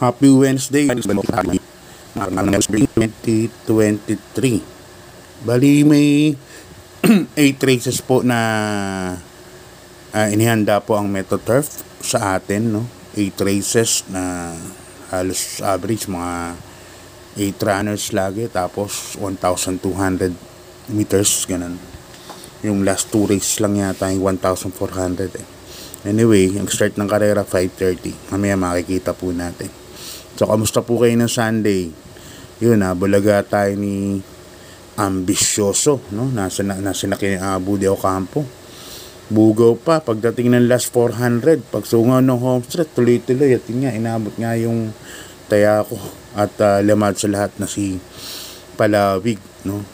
Happy Wednesday, 2023. Bali may 8 races po na inihanda po ang MetroTurf sa atin, no? 8 races na halos average mga 8 runners lagi, tapos 1,200 meters, ganun. Yung last 2 races lang yata yung 1,400 eh. Anyway, ang start ng karera 5:30. Mamaya makikita po natin. So, kamusta po kayo ng Sunday? Yun, bulaga tayo ni Ambisyoso, no? Nasa na Abu de Ocampo. Bugaw pa pagdating ng last 400. Pagsungaw ng home stretch, tuloy-tuloy. At yun nga, inabot nga yung Tayako at lamad sa lahat na si Palawig, no?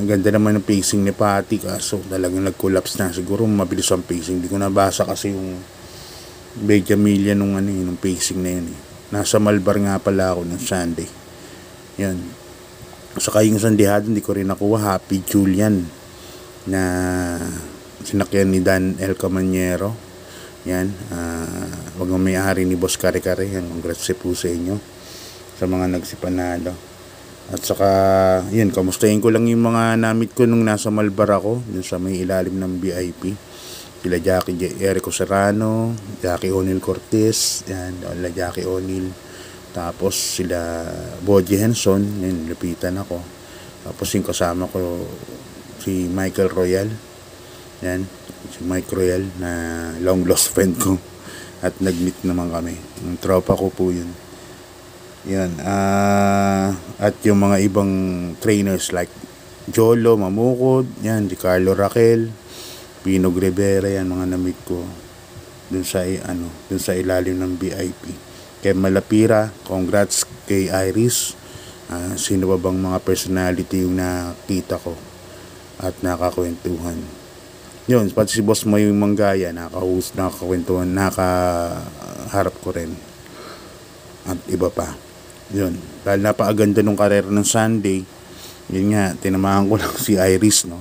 Ganda naman ng pacing ni Pati, kaso talagang nag-collapse na. Siguro mabilis ang pacing. Hindi ko nabasa kasi yung Benjamilia nung pacing na yun eh. Nasa Malbar nga pala ako ng Sunday. Yan. Saka yung sandihado hindi ko rin nakuha. Happy Julian na sinakyan ni Dan El Camanyero. Yan. Wag mo may-ari ni Boss Kare-Kare. Yan. Congrats po sa inyo sa mga nagsipanalo. At saka, yun, kamustahin ko lang yung mga namit ko nung nasa Malbar ako, dun sa may ilalim ng VIP. Sila Erico Serrano, Jackie O'Neil Cortez, yan, Jackie O'Neil. Tapos sila Boji Henson, yun, lupitan ako. Tapos yung kasama ko, si Michael Royal, yan, si Mike Royal, na long lost friend ko. At nag-meet naman kami. Yung tropa ko po yun. Yan, at yung mga ibang trainers like Jolo Mamukod, yan, si Carlo Raquel, Pinog Rivera, yan, mga namit ko dun sa ilalim ng VIP. Kay Malapira, congrats kay Iris. Sino ba bang mga personality yung nakita ko at nakakwentuhan. Yun, pati si Boss Mayo yung Manggaya, nakakwentuhan, nakaharap ko rin. At iba pa. Yun, dahil napakaganda nung karera ng Sunday, yun nga, tinamaan ko lang si Iris, no?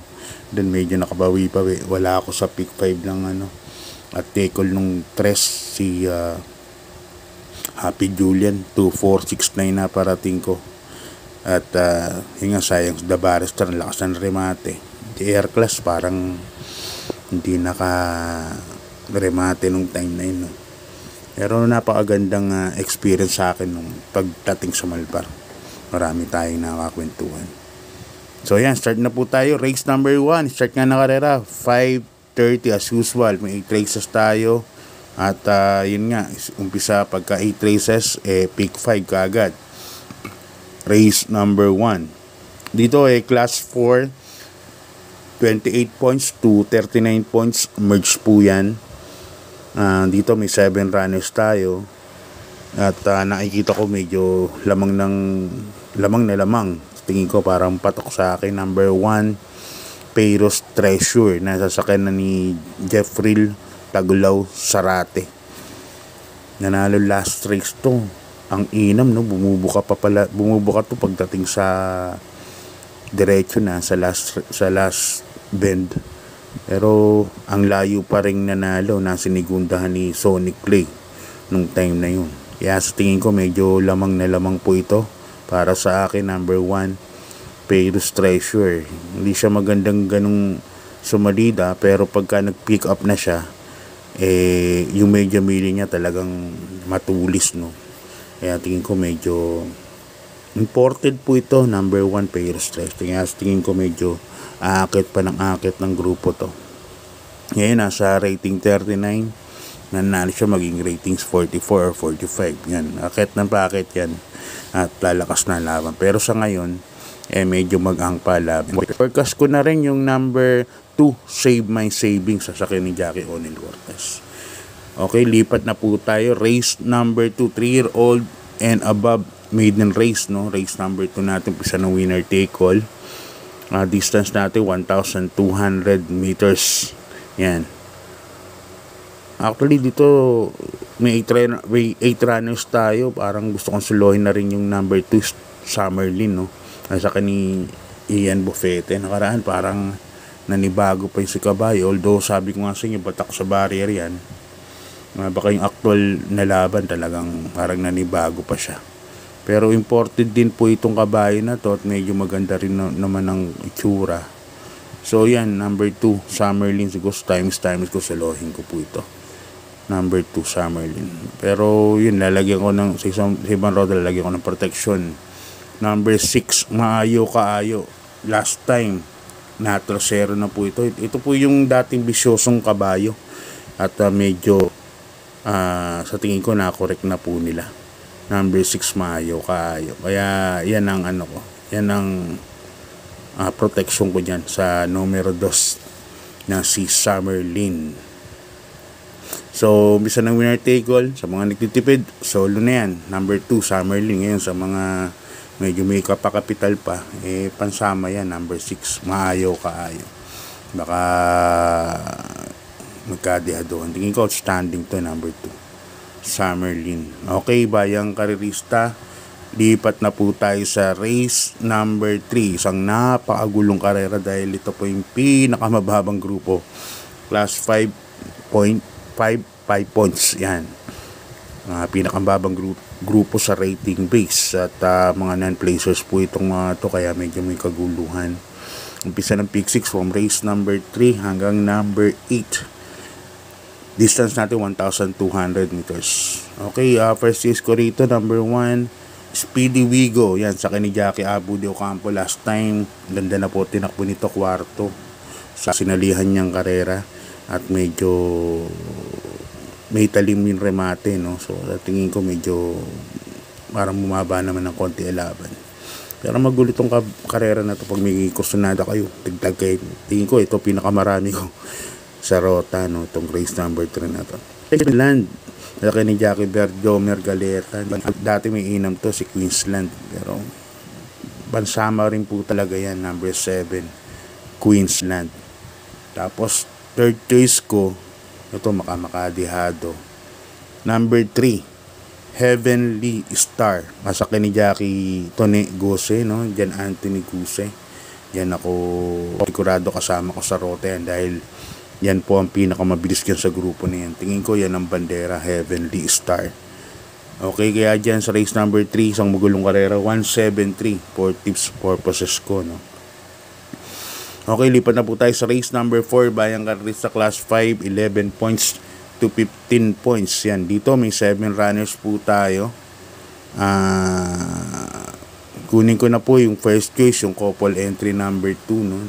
Then medyo nakabawi-bawi. Wala ako sa pick 5 lang, at take-all nung tres, si Happy Julian, 2-4-6-9 na parating ko. At yun nga, sayang The Barrister, lakas ng remate. Si Air Class, parang hindi naka-remate nung time na yun, no? Pero napakagandang experience sa akin nung pagdating sa Malbar. Marami tayong nakakwentuhan. So yan, start na po tayo. Race number 1. Start nga na karera. 5:30 as usual. May 8 races tayo. At yun nga, umpisa pagka 8 races, pick 5 kaagad. Race number 1. Dito class 4, 28 points to 39 points. Merge po yan. Dito may 7 runners tayo. At nakikita ko medyo lamang na lamang. Tingin ko parang patok sa akin. Number 1, Payros Treasure, na sasakyan na ni Jeffrey Tagulaw Sarate. Nanalo last race to. Ang inam, no? Bumubuka to pagdating sa diretso na sa last bend. Pero ang layo pa rin nanalo, na sinigundahan ni Sonic Play nung time na yun. Kaya sa tingin ko medyo lamang na lamang po ito para sa akin. Number 1, Payros Treasure. Hindi siya magandang ganung sumalida, pero pagka nag-pick up na siya, yung medyo mili niya talagang matulis, no? Kaya tingin ko medyo imported po ito. Number 1, Payros Treasure. Kaya sa tingin ko medyo aakit ng grupo to. Ngayon nasa rating 39, nanalo siya maging ratings 44 or 45. Yan, akit yan, at lalakas na laban. Pero sa ngayon medyo mag-ang pa laban. Forecast ko na rin yung number 2, Save My Savings, sasakyan ni Jackie O'Neil Cortez. Okay, lipat na po tayo. Race number 2, 3-year-old and above maiden race, no? Race number 2 natin, pisa ng winner take all. Distance natin 1,200 meters. Yan. Actually dito may 8 runners tayo. Parang gusto kong suluhin na rin yung number 2, Summerlin, no? Nasa ni Ian Buffete. Nakaraan parang nanibago pa yung si Kabayo. Although sabi ko nga sa inyo, batak sa barrier yan. Baka yung actual na laban talagang parang nanibago pa siya. Pero imported din po itong kabayo na to at medyo maganda rin naman ang itsura. So yan, number 2, Summerlin. Siguro times ko, salohin ko po ito. Number 2, Summerlin. Pero yun, lalagyan ko ng, sa ibang roda, lalagyan ko ng protection. Number 6, Maayo Kaayo. Last time, na-trasero na po ito. Ito po yung dating bisyosong kabayo. At medyo, sa tingin ko, na-correct na po nila. Number 6, Maayo Kaayo. Kaya yan ang ano ko. Yan ang protection ko dyan sa numero 2 na si Summerlin. So, umpisa ng winner take all. Sa mga nagtitipid, solo na yan. Number 2, Summerlin. Ngayon sa mga medyo may kapakapital pa, pansama yan. Number 6, Maayo Kaayo. Baka magkadihadoan. Tingin ko outstanding to, number 2. Summerlin. Okay, bayang karirista, lipat na po tayo sa race number 3. Isang napakagulong karera dahil ito po yung pinakamababang grupo. Class 5 points. Yan. Pinakamababang grupo sa rating base. At mga non-placers po itong mga to, kaya medyo may kaguluhan. Umpisa ng pick 6 from race number 3 hanggang number 8. Distance natin 1,200 meters. Okay, first race ko rito, number 1, Speedy Wigo. Yan, sa ni Jackie Abu de Ocampo last time. Ganda na po, tinakbo nito kwarto sa sinalihan niyang karera. At medyo may talim yung remate, no? So, tingin ko medyo parang bumaba naman ng konti laban. Pero magulo tong karera na to pag may kursunada kayo. Tigtag kayo. Tingin ko ito pinakamarami ko sa rota, no, itong race number 3 na to. Queensland, laki ni Jackie Verjomer Galeta. Dati may inam to si Queensland, pero bansama rin po talaga yan. Number 7, Queensland. Tapos third choice ko, ito makamakadihado, number 3, Heavenly Star. Masaki ni Jackie Tone Guse, no, Jan Anthony Guse. Yan ako sigurado kasama ko sa rota yan dahil yan po ang pinakamabilis yan sa grupo na yan. Tingin ko yan ang bandera, Heavenly Star. Okay, kaya dyan sa race number 3, isang magulong karera, 173 for tips purposes ko, no. Okay, lipat na po tayo sa race number 4, bayang karera class 5, 11 points to 15 points. Yan, dito may 7 runners po tayo. Kunin ko na po yung first choice, yung couple entry number 2, no.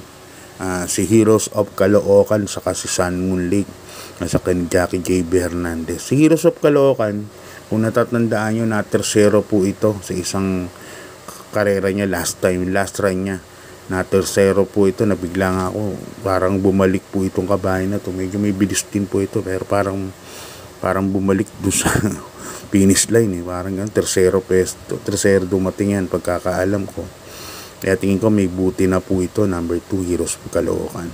Si Heroes of Caloocan saka si Sun Moon Lake nasa kan Jackie J.B. Hernandez. Si Heroes of Caloocan, kung natatandaan nyo, na tersero po ito sa isang karera niya last run niya. Na tersero po ito, nabigla nga ako, parang bumalik po itong kabayo na to. Medyo may bilis din po ito, pero parang bumalik doon sa finish line, parang ganun, tersero dumating yan pagkakaalam ko. Kaya tingin ko may buti na po ito, number 2, Heroes of Caloocan.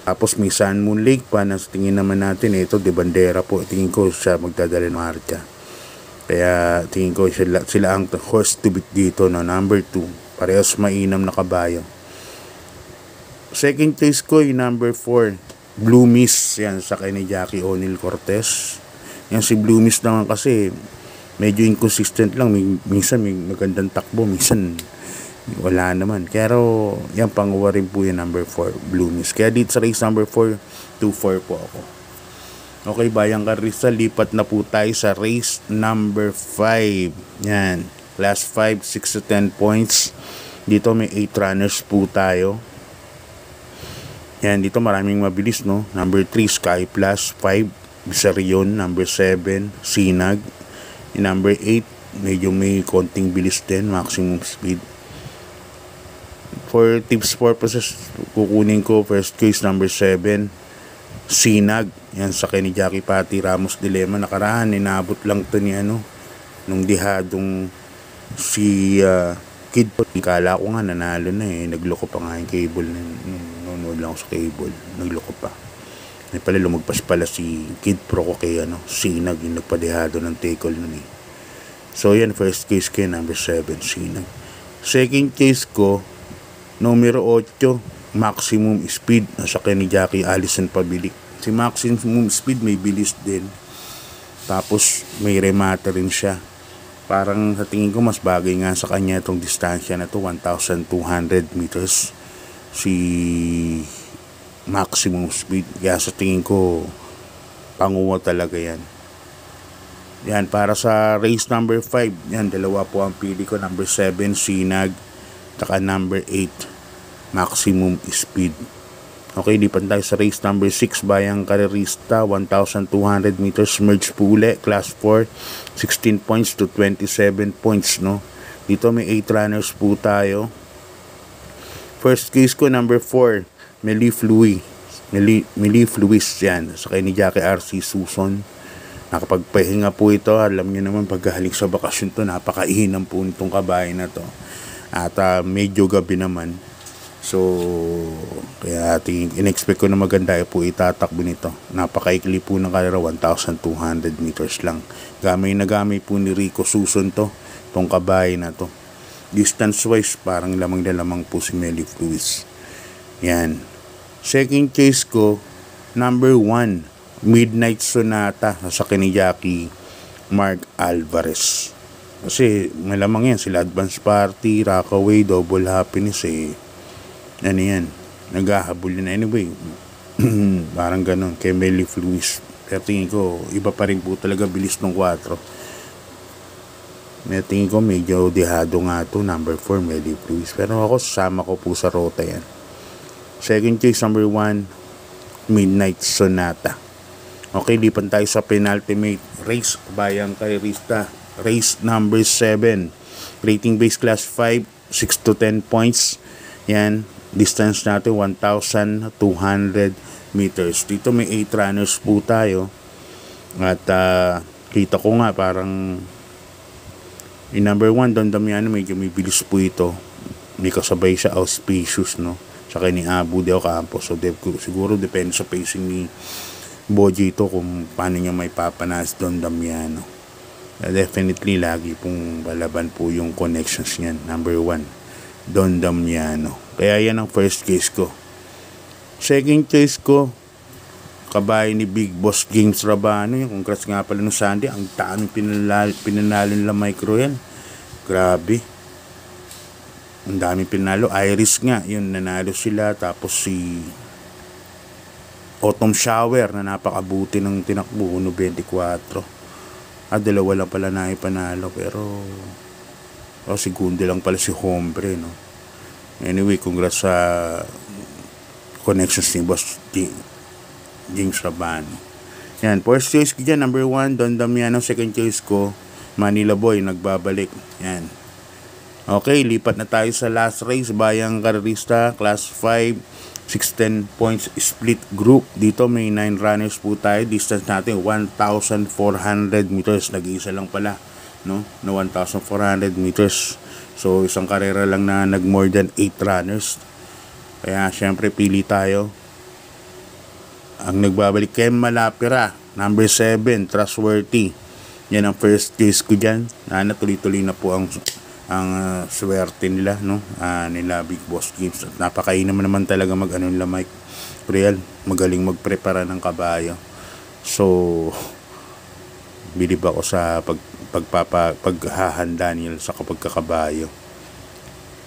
Tapos may Sun Moon Lake pa, na tingin naman natin, ito de bandera po. Tingin ko siya magdadala ng marcha. Kaya tingin ko sila ang horse to beat dito, no, number 2. Parehas mainam na kabayo. Second choice ko yung number 4, Blue Mist. Yan, sa ni Jackie O'Neil Cortez. Yan, si Blue Mist naman kasi medyo inconsistent lang. Minsan may magandang takbo, minsan wala naman. Pero yan, panguwa rin po yung number 4, Blue Mist. Kaya dito sa race number 4, 2-4 po ako. Okay, bayang karista, lipat na po tayo sa race number 5. Yan, class 5, 6 to 10 points. Dito may 8 runners po tayo. Yan, dito maraming mabilis, no. Number 3, Sky Plus. 5, Visarion. Number 7, Sinag. Number 8, medyo may konting bilis din, maximum speed. For tips purposes, kukunin ko first choice number 7, Sinag. Yan, sa ni Jackie Patty Ramos Dilema. Nakaraan, inaabot lang to ni nung dihadong si Kid. Kala ko nga nanalo na nagloko pa nga yung cable. Nanonood lang ako sa cable, nagloko pa. May pala lumagpas pala si Kid Pro ko kay Sinag, yung nagpadihado ng take all nun . So yan, first case ko number 7, Sinag. Second case ko, numero 8, Maximum Speed. Nasa ni Jackie Allison Pabilik. Si Maximum Speed may bilis din. Tapos may remate rin siya. Parang sa tingin ko mas bagay nga sa kanya itong distansya na to, 1,200 meters si maximum speed. Kaya sa tingin ko panguwa talaga yan. Yan, para sa race number 5, yan, dalawa po ang pili ko. Number 7, Sinag, saka number 8, maximum speed. Okay, lipan tayo sa race number 6, Bayang Karerista, 1,200 meters, merge pule, class 4, 16 points to 27 points, no? Dito may 8 runners po tayo. First case ko, number 4, Melif Louis, yan, sa kay ni Jackie R.C. Suson. Nakapagpahinga po ito. Alam niyo naman, pagkahalik sa bakasyon to, napakaihinam po nitong kabahay na to. At medyo gabi naman. So, kaya in-expect ko na maganda po itatakbo nito. Napakaikli po ng karera, 1,200 meters lang. Gamay na gamay po ni Rico Suson to, tong kabahay na to. Distance-wise, parang lamang na lamang po si Melif Louis. Yan. Second case ko, number 1, Midnight Sonata sa ni Jackie Mark Alvarez. Kasi malamang yan, sila Advance Party, Rockaway, Double Happiness ano yan, naghahabol yun anyway. Parang ganun kay Melif Louis. Pero tingin ko iba pa rin po talaga bilis ng 4. May tingin ko medyo dehado nga to, number 4 Melif Louis. Pero ako sasama ko po sa rota yan. Second case, number 1, Midnight Sonata. Okay, lipan tayo sa penultimate race, Bayang Karerista, race number 7, rating base class 5, 6 to 10 points. Yan, distance natin 1,200 meters. Dito may 8 runners po tayo. At kita ko nga parang yung number 1, Don Damiano, medyo may bilis po ito. May kasabay siya auspicious, no? Saka ni Abu Deo Campos. So siguro depende sa pacing ni Boji ito kung paano niya may papanas Don Damiano. Definitely lagi pong balaban po yung connections niyan. Number 1, Don Damiano. Kaya yan ang first case ko. Second case ko, kabahay ni Big Boss James Rabano. Yung congrats nga pala ng Sunday. Ang daming pinanalo nila micro yan. Grabe. Ang daming pinanalo. Iris nga, yun, nanalo sila. Tapos si Autumn Shower na napakabuti ng tinakbo, 1.24. Dalawa lang pala na ipanalo. Pero segundo lang pala si Hombre, no? Anyway, congrats sa connections ni Boss James Rabano. Yan, first choice ko dyan, number 1, Don Damiano. Second choice ko, Manila Boy, nagbabalik. Yan. Okay, lipat na tayo sa last race, Bayang Karerista, class 5, 610 points split group. Dito may 9 runners po tayo. Distance natin 1,400 meters. Nag-iisa lang pala, no? Na 1,400 meters. So isang karera lang na nag more than 8 runners. Kaya syempre pili tayo. Ang nagbabalik kay Malapira, number 7, Trustworthy. Yan ang first case ko dyan. Tuloy-tuloy na po ang swerte nila, no? Nila Big Boss Games. At napakainam naman talaga nila Mike Real. Magaling magprepara ng kabayo. So bilib ako sa paghahanda nila sa pagkakabayo.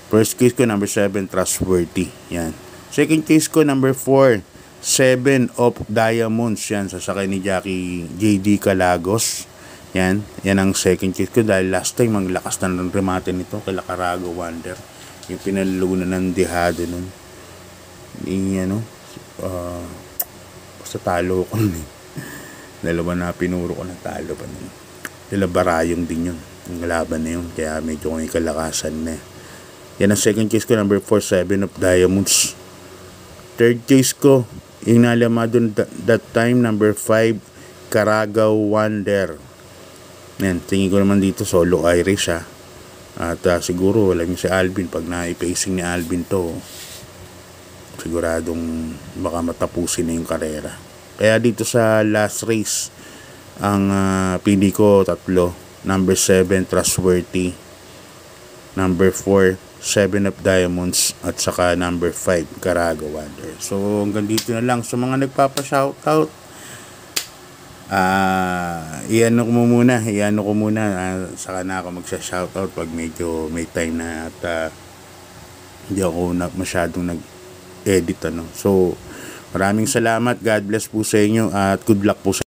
First case ko, number 7, Trustworthy. Yan. Second case ko, number 4, 7 of Diamonds. Yan, sasakay ni Jackie JD Calagos. Yan. Yan ang second case ko dahil last time ang lakas na ng remate nito kay Lacarago Wonder. Yung pinalunan ng dehado nun. Basta talo ko nun. Dalawa na pinuro ko na talo pa nun. Nila Barayong din yun. Yung laban na yun. Kaya medyo may kalakasan na. Yan ang second case ko, number 4, 7 of Diamonds. Third case ko, yung nalamado that time, number 5, Caragaw Wonder. Yan, tingin ko naman dito, solo Irish ha. At siguro, alam niyo si Alvin, pag na-pacing ni Alvin to, siguradong baka matapusin na yung karera. Kaya dito sa last race, ang pili ko 3, number 7, Trustworthy, number 4, 7 of Diamonds, at saka number 5, Caragaw Wonder. So hanggang dito na lang sa mga nagpapa-shoutout. iano ko muna, saka na ako magsha-shoutout pag medyo may time na at hindi ako masyadong nag-edit, ano. So, maraming salamat. God bless po sa inyo at good luck po sa